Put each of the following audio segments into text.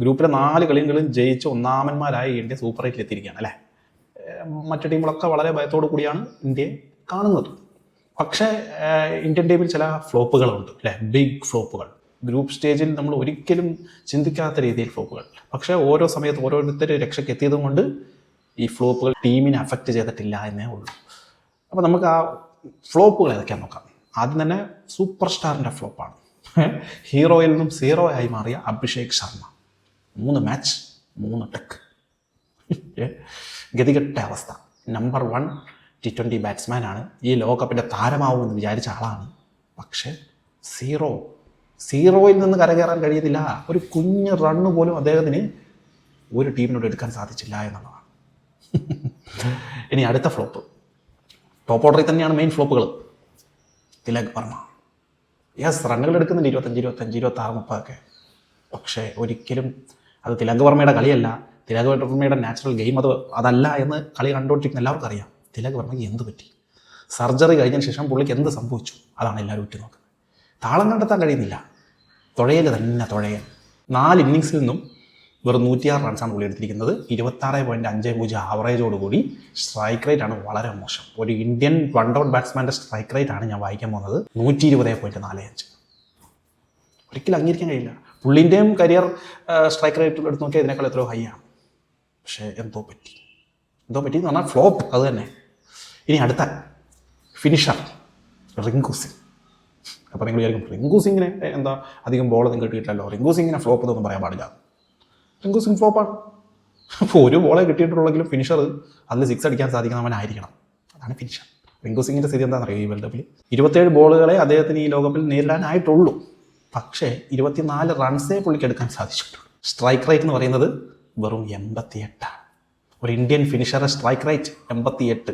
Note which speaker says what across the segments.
Speaker 1: ഗ്രൂപ്പിലെ 4 കളികളും ജയിച്ച് ഒന്നാമന്മാരായി ഇന്ത്യ സൂപ്പർ 8 എത്തിയിരിക്കുകയാണ് അല്ലേ. മറ്റു ടീമുകളൊക്കെ വളരെ ഭയത്തോടു കൂടിയാണ് ഇന്ത്യയെ കാണുന്നത്. പക്ഷേ ഇന്ത്യൻ ടീമിൽ ചില ഫ്ലോപ്പുകളുണ്ട് അല്ലേ, ബിഗ് ഫ്ലോപ്പുകൾ. ഗ്രൂപ്പ് സ്റ്റേജിൽ നമ്മൾ ഒരിക്കലും ചിന്തിക്കാത്ത രീതിയിൽ ഫ്ലോപ്പുകൾ. പക്ഷേ ഓരോ സമയത്ത് ഓരോരുത്തർ രക്ഷയ്ക്ക് എത്തിയതും കൊണ്ട് ഈ ഫ്ലോപ്പുകൾ ടീമിനെ അഫക്റ്റ് ചെയ്തിട്ടില്ല എന്നേ ഉള്ളൂ. അപ്പോൾ നമുക്ക് ആ ഫ്ലോപ്പുകൾ ഏതൊക്കെയാണെന്ന് നോക്കാം. ആദ്യം തന്നെ സൂപ്പർ സ്റ്റാറിൻ്റെ ഫ്ലോപ്പാണ്. ഹീറോയിൽ നിന്നും സീറോ ആയി മാറിയ അഭിഷേക് ശർമ്മ. 3 match 3 duck. ഗതികെട്ട അവസ്ഥ. നമ്പർ 1 T20 ബാറ്റ്സ്മാനാണ്, ഈ ലോകകപ്പിൻ്റെ താരമാവുമെന്ന് വിചാരിച്ച ആളാണ്. പക്ഷേ സീറോയിൽ നിന്ന് കരകയറാൻ കഴിയുന്നില്ല. ഒരു കുഞ്ഞ് റണ്ണ് പോലും അദ്ദേഹത്തിന് ഒരു ടീമിനോട് എടുക്കാൻ സാധിച്ചില്ല എന്നുള്ളതാണ്. ഇനി അടുത്ത ഫ്ലോപ്പ്, ടോപ്പ് ഓർഡറിൽ തന്നെയാണ് മെയിൻ ഫ്ലോപ്പുകൾ. തിലക് വർമ്മ. റണ്ണുകൾ എടുക്കുന്നുണ്ട് 25, 26, 30 പക്ഷേ ഒരിക്കലും അത് തിലക് വർമ്മയുടെ കളിയല്ല. തിലക് വർമ്മയുടെ നാച്ചുറൽ ഗെയിം അതല്ല എന്ന് കളി കണ്ടുകൊണ്ടിരിക്കുന്ന എല്ലാവർക്കും അറിയാം. തിലക് വർമ്മയ്ക്ക് എന്ത് പറ്റി? സർജറി കഴിഞ്ഞതിന് ശേഷം പുള്ളിക്ക് എന്ത് സംഭവിച്ചു? അതാണ് എല്ലാവരും ഉറ്റു നോക്കുന്നത്. താളം കണ്ടെത്താൻ കഴിയുന്നില്ല. തുഴയൽ തന്നെ തുഴയൽ. 4 ഇന്നിങ്സിൽ നിന്നും വെറും 106 റൺസാണ് പുള്ളി എടുത്തിരിക്കുന്നത്. 26.50 ആവറേജോടുകൂടി. സ്ട്രൈക്ക് റേറ്റ് ആണ് വളരെ മോശം. ഒരു ഇന്ത്യൻ വൺ ഡൗൺ ബാറ്റ്സ്മാൻ്റെ സ്ട്രൈക്ക് റേറ്റ് ആണ് ഞാൻ വായിക്കാൻ പോകുന്നത് 120.45. ഒരിക്കലും അംഗീകരിക്കാൻ കഴിയില്ല. പുള്ളിൻ്റെയും കരിയർ സ്ട്രൈക്ക് റേറ്റ് എടുത്ത് നോക്കിയാൽ ഇതിനേക്കാൾ എത്രയോ ഹൈ ആണ്. പക്ഷേ എന്തോ പറ്റി എന്ന് പറഞ്ഞാൽ ഫ്ലോപ്പ് അത് തന്നെ. ഇനി അടുത്ത ഫിനിഷർ റിങ്കു സിംഗ്. അപ്പോൾ നിങ്ങൾ വിചാരിക്കും റിങ്കു സിംഗിനെ എന്താ അധികം ബോളൊന്നും കിട്ടിയിട്ടില്ലല്ലോ, റിങ്കു സിംഗിനെ ഫ്ലോപ്പ് എന്നൊന്നും പറയാൻ പാടില്ല. റിങ്കു സിംഗ് ഫ്ലോപ്പാണ്. അപ്പോൾ ഒരു ബോളെ കിട്ടിയിട്ടുള്ളെങ്കിലും ഫിനിഷർ അതിൽ 6 അടിക്കാൻ സാധിക്കുന്നവനായിരിക്കണം. അതാണ് ഫിനിഷർ. റിങ്കു സിംഗിൻ്റെ സ്ഥിതി എന്താണെന്ന് അറിയുമോ? ഈ വേൾഡ് കപ്പിൽ 27 ബോളുകളെ അദ്ദേഹത്തിന് ഈ ലോകകപ്പിൽ നേരിടാനായിട്ടുള്ളൂ. പക്ഷേ 24 റൺസേ പുള്ളിക്ക് എടുക്കാൻ സാധിച്ചിട്ടുള്ളൂ. സ്ട്രൈക്ക് റേറ്റ് എന്ന് പറയുന്നത് വെറും 88. ഒരു ഇന്ത്യൻ ഫിനിഷറുടെ സ്ട്രൈക്ക് റേറ്റ് 88.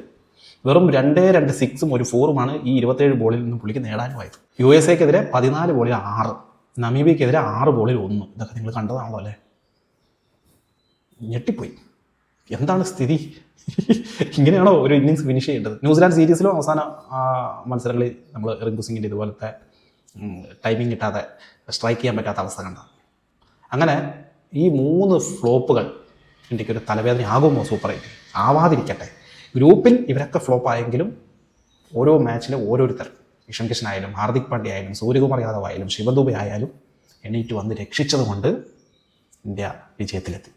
Speaker 1: വെറും 2 സിക്സും 1 4ഉമാണ് ഈ 27 ബോളിൽ നിന്ന് പുള്ളിക്ക് നേടാനുമായത്. USA-ക്കെതിരെ 14 ബോളിൽ 6, നമീബിയക്കെതിരെ 6 ബോളിൽ 1. ഇതൊക്കെ നിങ്ങൾ കണ്ടതാണല്ലോ അല്ലേ? ഞെട്ടിപ്പോയി. എന്താണ് സ്ഥിതി? ഇങ്ങനെയാണോ ഒരു ഇന്നിങ്സ് ഫിനിഷ് ചെയ്യേണ്ടത്? ന്യൂസിലാൻഡ് സീരീസിലും അവസാന മത്സരങ്ങളിൽ നമ്മൾ റിങ്കു സിംഗിൻ്റെ ഇതുപോലത്തെ ടൈമിംഗ് കിട്ടാതെ സ്ട്രൈക്ക് ചെയ്യാൻ പറ്റാത്ത അവസ്ഥ കണ്ട. അങ്ങനെ ഈ 3 ഫ്ലോപ്പുകൾ ഇന്ത്യക്കൊരു തലവേദന ആകുമോ സൂപ്പർ 8? ആവാതിരിക്കട്ടെ. ഗ്രൂപ്പിൽ ഇവരൊക്കെ ഫ്ലോപ്പ് ആയെങ്കിലും ഓരോ മാച്ചിലും ഓരോരുത്തർ, ഇഷൻ കിഷൻ ആയാലും ഹാർദിക് പാണ്ഡ്യ ആയാലും സൂര്യകുമാർ യാദവ് ആയാലും ശിവദുബെ ആയാലും എണീറ്റ് വന്ന് രക്ഷിച്ചത് കൊണ്ട് ഇന്ത്യ വിജയത്തിലെത്തി.